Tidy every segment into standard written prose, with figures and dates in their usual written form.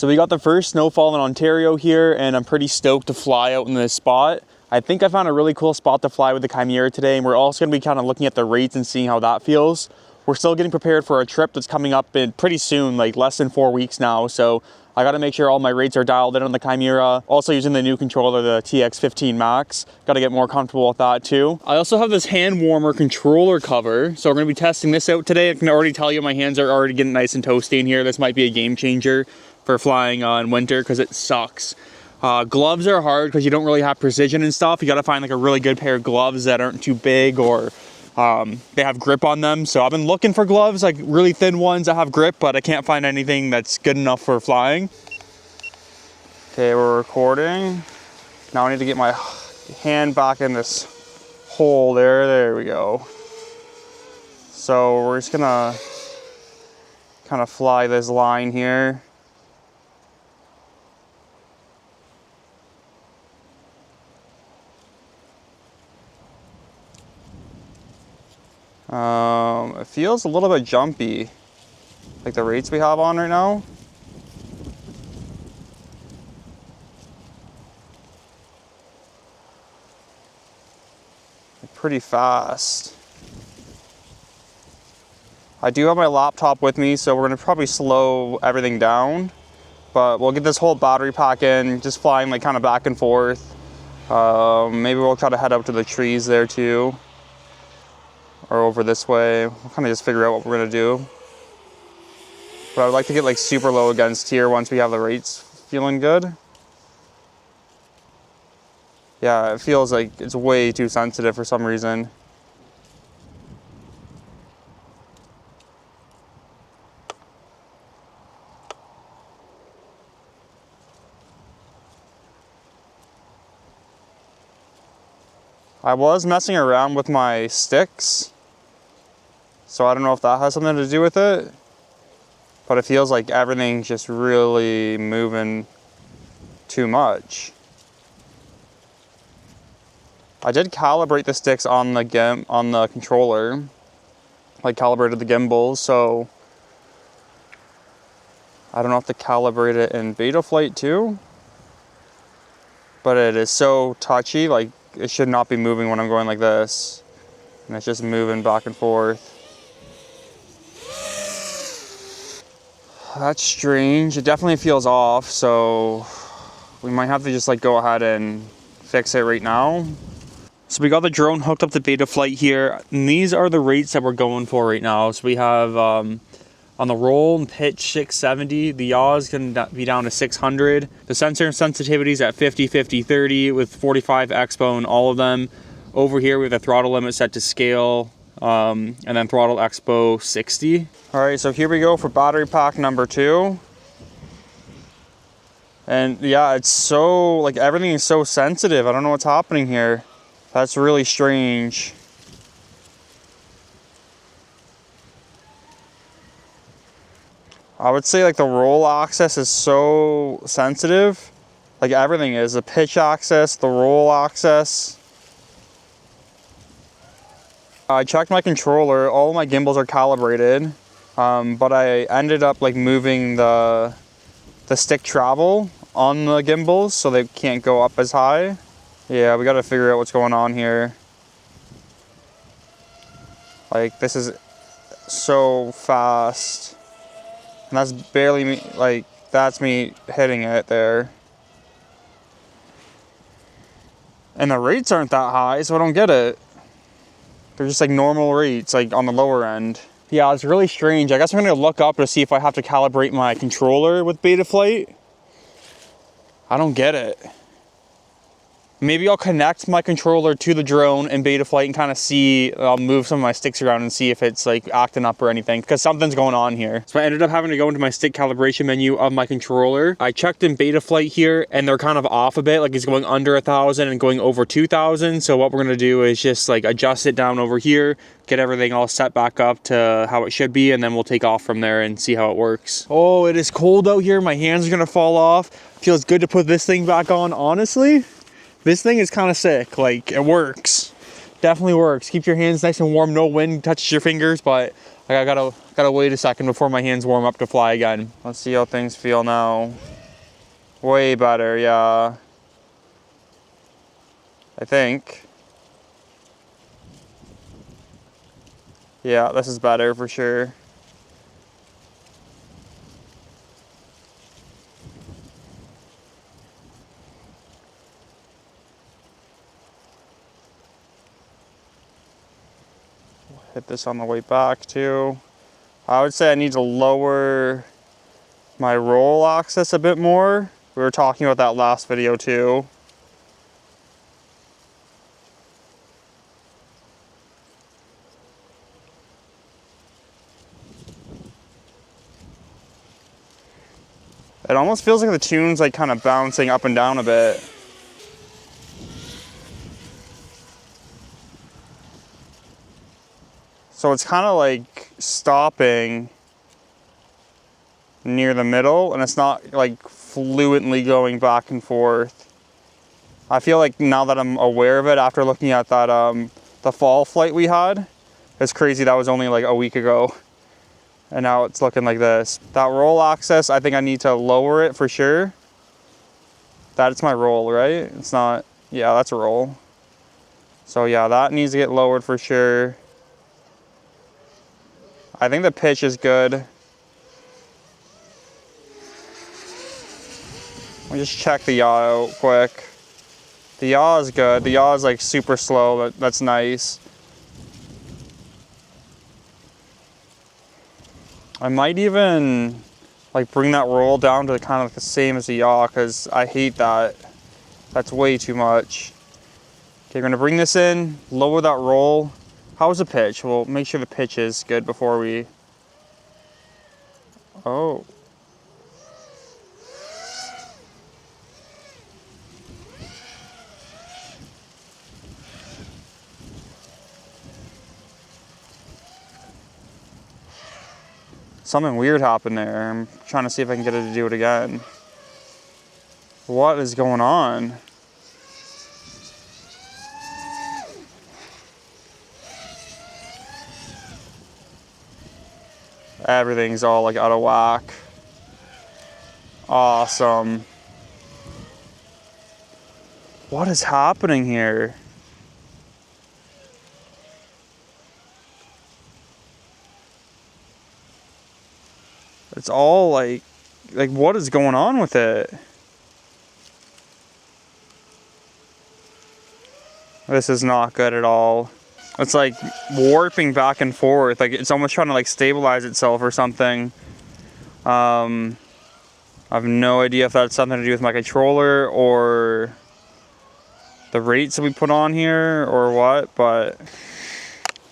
So we got the first snowfall in Ontario here, and I'm pretty stoked to fly out in this spot. I think I found a really cool spot to fly with the Chimera today, and we're also going to be kind of looking at the rates and seeing how that feels. We're still getting prepared for a trip that's coming up in pretty soon, like less than 4 weeks now. So I got to make sure all my rates are dialed in on the Chimera. Also using the new controller, the TX15 Max. Got to get more comfortable with that too. I also have this hand warmer controller cover. So we're going to be testing this out today. I can already tell you my hands are already getting nice and toasty in here. This might be a game changer for flying in winter because it sucks. Gloves are hard because you don't really have precision and stuff. You got to find like a really good pair of gloves that aren't too big or they have grip on them. So I've been looking for gloves, like really thin ones that have grip, but I can't find anything that's good enough for flying. Okay, we're recording. Now I need to get my hand back in this hole there. There we go. So we're just gonna kind of fly this line here. It feels a little bit jumpy, like the rates we have on right now. Pretty fast. I do have my laptop with me, so we're gonna probably slow everything down, but we'll get this whole battery pack in, just flying like kind of back and forth. Maybe we'll try to head up to the trees there too, or over this way. We'll kind of just figure out what we're gonna do. But I would like to get like super low against here once we have the rates feeling good. Yeah, it feels like it's way too sensitive for some reason. I was messing around with my sticks, so I don't know if that has something to do with it, but it feels like everything's just really moving too much. I did calibrate the sticks on the controller, like calibrated the gimbals, so I don't know if to calibrate it in Betaflight too, but it is so touchy, like it should not be moving when I'm going like this, and it's just moving back and forth. That's strange. It definitely feels off, so we might have to just like go ahead and fix it right now. So we got the drone hooked up to Betaflight here, and these are the rates that we're going for right now. So we have on the roll and pitch 670, the yaw is going to be down to 600. The sensor sensitivity is at 50, 50, 30 with 45 expo in all of them. Over here we have the throttle limit set to scale, and then throttle expo 60. All right, so here we go for battery pack number 2. And yeah, it's so, like everything is so sensitive. I don't know what's happening here. That's really strange. I would say like the roll axis is so sensitive. Like everything is, the pitch axis, the roll axis. I checked my controller, all my gimbals are calibrated, but I ended up like moving the stick travel on the gimbals so they can't go up as high. Yeah, we gotta figure out what's going on here. Like, this is so fast. And that's barely me, like, that's me hitting it there. And the rates aren't that high, so I don't get it. They're just like normal rates, like on the lower end. Yeah, it's really strange. I guess I'm gonna look up to see if I have to calibrate my controller with Betaflight. I don't get it. Maybe I'll connect my controller to the drone in Betaflight and kind of see, I'll move some of my sticks around and see if it's like acting up or anything, because something's going on here. So I ended up having to go into my stick calibration menu of my controller. I checked in Betaflight here and they're kind of off a bit, like it's going under 1,000 and going over 2,000. So what we're gonna do is just like adjust it down over here, get everything all set back up to how it should be, and then we'll take off from there and see how it works. Oh, it is cold out here. My hands are gonna fall off. Feels good to put this thing back on, honestly. This thing is kind of sick, like it works. Definitely works. Keep your hands nice and warm, no wind touches your fingers, but I gotta wait a second before my hands warm up to fly again. Let's see how things feel now. Way better, yeah. I think. Yeah, this is better for sure. Hit this on the way back too. I would say I need to lower my roll axis a bit more. We were talking about that last video too. It almost feels like the tune's like kind of bouncing up and down a bit. So it's kind of like stopping near the middle, and it's not like fluently going back and forth. I feel like now that I'm aware of it after looking at that the fall flight we had, it's crazy that was only like a week ago. And now it's looking like this. That roll axis, I think I need to lower it for sure. That's my roll, right? It's not, yeah, that's a roll. So yeah, that needs to get lowered for sure. I think the pitch is good. Let me just check the yaw out quick. The yaw is good. The yaw is like super slow, that's nice. I might even like bring that roll down to kind of like the same as the yaw, because I hate that. That's way too much. Okay, we're gonna bring this in, lower that roll. How's the pitch? We'll make sure the pitch is good before we... Oh. Something weird happened there. I'm trying to see if I can get it to do it again. What is going on? Everything's all like out of whack. Awesome. What is happening here? It's all like what is going on with it? This is not good at all. It's like warping back and forth. Like it's almost trying to like stabilize itself or something. I have no idea if that's something to do with my controller or the rates that we put on here or what, but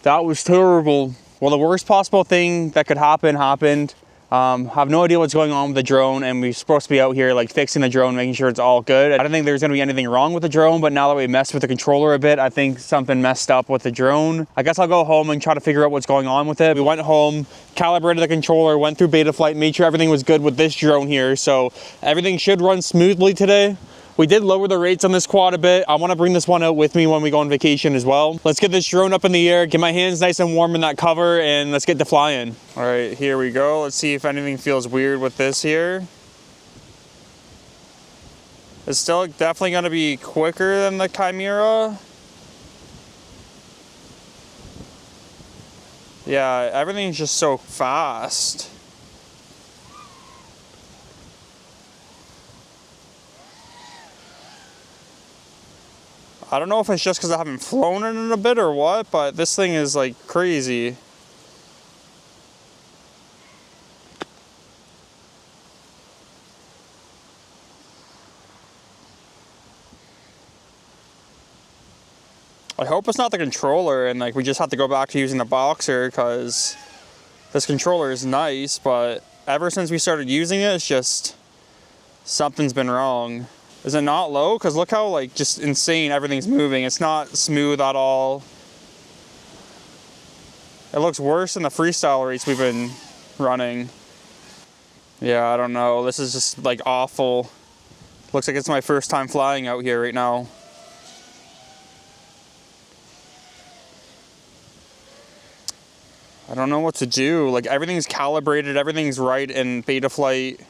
that was terrible. Well, the worst possible thing that could happen happened. Have no idea what's going on with the drone, and we're supposed to be out here like fixing the drone, making sure it's all good. I don't think there's gonna be anything wrong with the drone, but now that we messed with the controller a bit, I think something messed up with the drone. I guess I'll go home and try to figure out what's going on with it. We went home, calibrated the controller, went through Betaflight, made sure everything was good with this drone here, so everything should run smoothly today. We did lower the rates on this quad a bit. I want to bring this one out with me when we go on vacation as well. Let's get this drone up in the air, get my hands nice and warm in that cover, and let's get to flying. All right, here we go. Let's see if anything feels weird with this here. It's still definitely going to be quicker than the Chimera. Yeah, everything's just so fast. I don't know if it's just because I haven't flown it in a bit or what, but this thing is like crazy. I hope it's not the controller and like we just have to go back to using the boxer, because this controller is nice, but ever since we started using it, it's just something's been wrong. Is it not low? Because look how like just insane everything's moving. It's not smooth at all. It looks worse than the freestyle rates we've been running. Yeah, I don't know. This is just like awful. Looks like it's my first time flying out here right now. I don't know what to do. Like everything's calibrated, everything's right in Betaflight.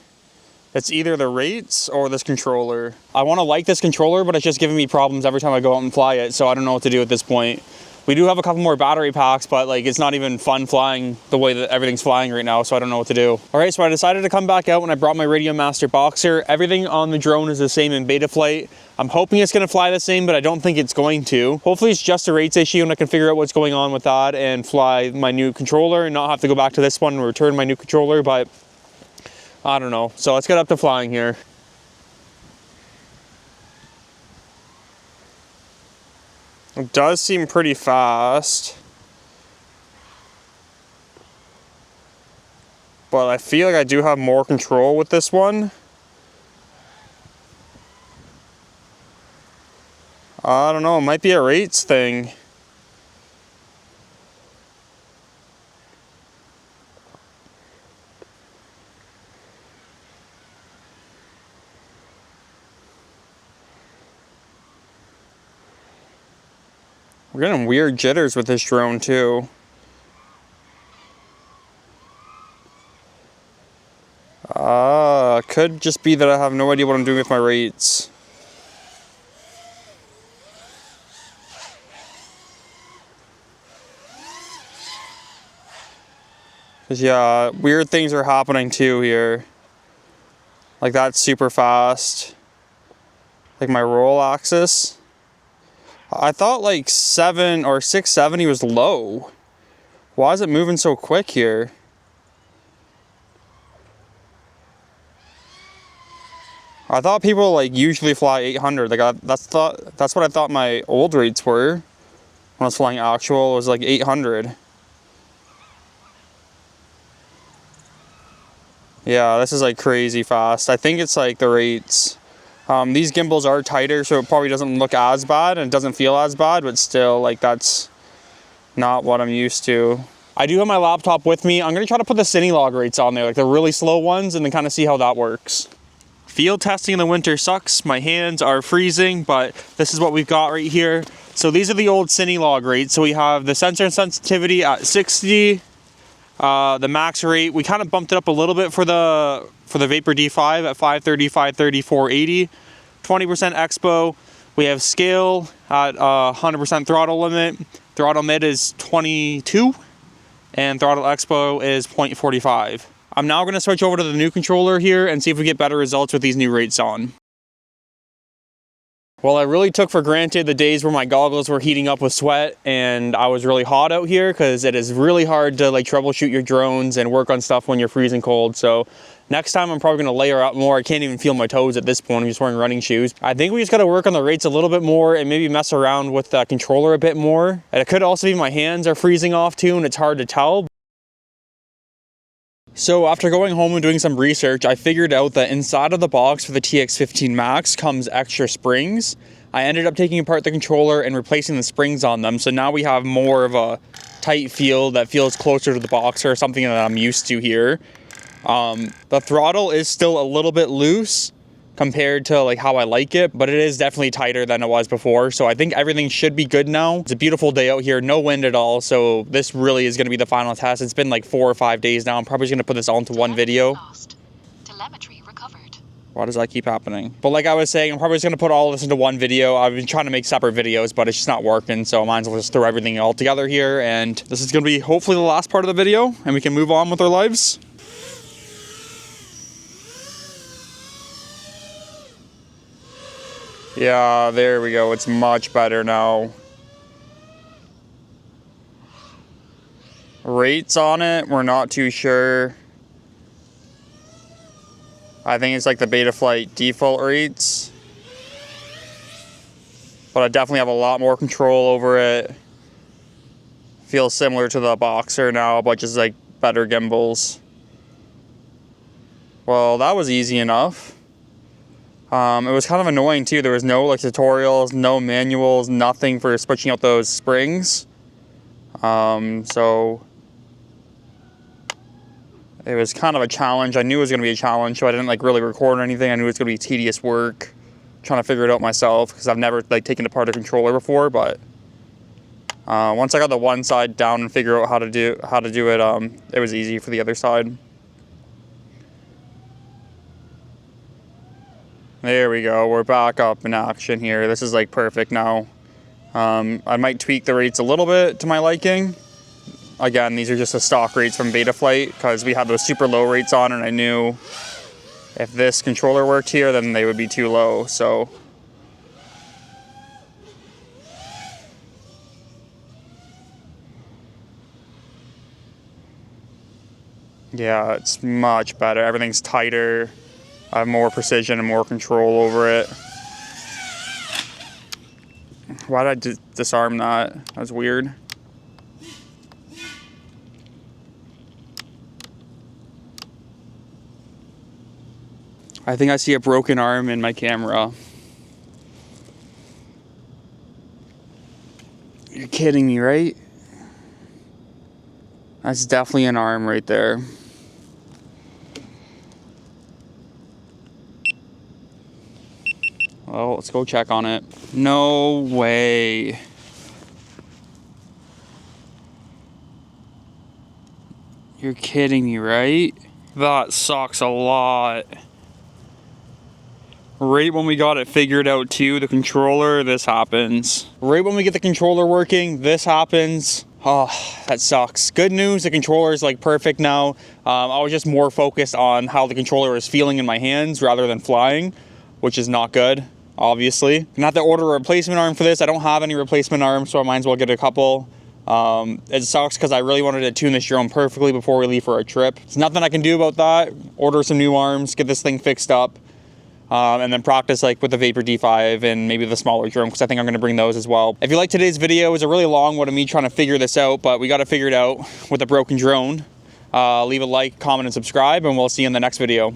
It's either the rates or this controller. I want to like this controller, but it's just giving me problems every time I go out and fly it, so I don't know what to do at this point. We do have a couple more battery packs, but like it's not even fun flying the way that everything's flying right now, so I don't know what to do. All right, so I decided to come back out when I brought my Radiomaster Boxer. Everything on the drone is the same in Betaflight. I'm hoping it's gonna fly the same, but I don't think it's going to. Hopefully it's just a rates issue and I can figure out what's going on with that and fly my new controller and not have to go back to this one and return my new controller, but I don't know. So let's get up to flying here. It does seem pretty fast, but I feel like I do have more control with this one. I don't know, it might be a rates thing. We're getting weird jitters with this drone too. Could just be that I have no idea what I'm doing with my rates. Cause yeah, weird things are happening too here. Like that's super fast. Like my roll axis. I thought like 7 or 670 was low. Why is it moving so quick here? I thought people like usually fly 800. Like that's what I thought my old rates were when I was flying actual. It was like 800. Yeah, this is like crazy fast. I think it's like the rates. These gimbals are tighter, so it probably doesn't look as bad and it doesn't feel as bad, but still, like that's not what I'm used to. I do have my laptop with me. I'm gonna try to put the cine log rates on there, like the really slow ones, and then kind of see how that works. Field testing in the winter sucks. My hands are freezing, but this is what we've got right here. So these are the old cine log rates. So we have the sensor sensitivity at 60, the max rate. We kind of bumped it up a little bit for the Vapor D5 at 530, 530, 480, 20% expo. We have scale at 100% throttle limit. Throttle mid is 22 and throttle expo is 0.45. I'm now going to switch over to the new controller here and see if we get better results with these new rates on. Well, I really took for granted the days where my goggles were heating up with sweat and I was really hot out here, because it is really hard to like troubleshoot your drones and work on stuff when you're freezing cold. So next time I'm probably going to layer up more. I can't even feel my toes at this point. I'm just wearing running shoes. I think we just got to work on the rates a little bit more and maybe mess around with the controller a bit more. And it could also be my hands are freezing off too and it's hard to tell. So after going home and doing some research, I figured out that inside of the box for the TX15 Max comes extra springs. I ended up taking apart the controller and replacing the springs on them. So now we have more of a tight feel that feels closer to the Boxer, something that I'm used to here. The throttle is still a little bit loose compared to like how I like it, but it is definitely tighter than it was before. So I think everything should be good now. It's a beautiful day out here, no wind at all. So this really is going to be the final test. It's been like 4 or 5 days now. I'm probably just going to put this all into one video. Telemetry recovered. Why does that keep happening? But like I was saying, I'm probably just going to put all this into one video. I've been trying to make separate videos, but it's just not working. So I might as well just throw everything all together here. And this is going to be hopefully the last part of the video and we can move on with our lives. Yeah, there we go. It's much better now. Rates on it, we're not too sure. I think it's like the Betaflight default rates. But I definitely have a lot more control over it. Feels similar to the Boxer now, but just like better gimbals. Well, that was easy enough. It was kind of annoying too. There was no like tutorials, no manuals, nothing for switching out those springs. So it was kind of a challenge. I knew it was going to be a challenge, so I didn't like really record or anything. I knew it was going to be tedious work trying to figure it out myself, because I've never like taken apart a controller before. But once I got the one side down and figure out how to do it, it was easy for the other side. There we go. We're back up in action here. This is like perfect now. I might tweak the rates a little bit to my liking. Again, these are just the stock rates from Betaflight because we had those super low rates on, and I knew if this controller worked here, then they would be too low. So yeah, it's much better. Everything's tighter. I have more precision and more control over it. Why did I disarm that? That was weird. I think I see a broken arm in my camera. You're kidding me, right? That's definitely an arm right there. Well, let's go check on it. No way. You're kidding me, right? That sucks a lot. Right when we got it figured out too, the controller, this happens. Right when we get the controller working, this happens. Oh, that sucks. Good news, the controller is like perfect now. I was just more focused on how the controller was feeling in my hands rather than flying, which is not good, obviously. I'm gonna have to order a replacement arm for this. I don't have any replacement arms, so I might as well get a couple. It sucks because I really wanted to tune this drone perfectly before we leave for our trip. There's nothing I can do about that. Order some new arms, get this thing fixed up. And then practice like with the Vapor D5 and maybe the smaller drone, because I think I'm going to bring those as well. If you like today's video, it was a really long one of me trying to figure this out, but we got to figure it out with a broken drone. Leave a like, comment, and subscribe, and we'll see you in the next video.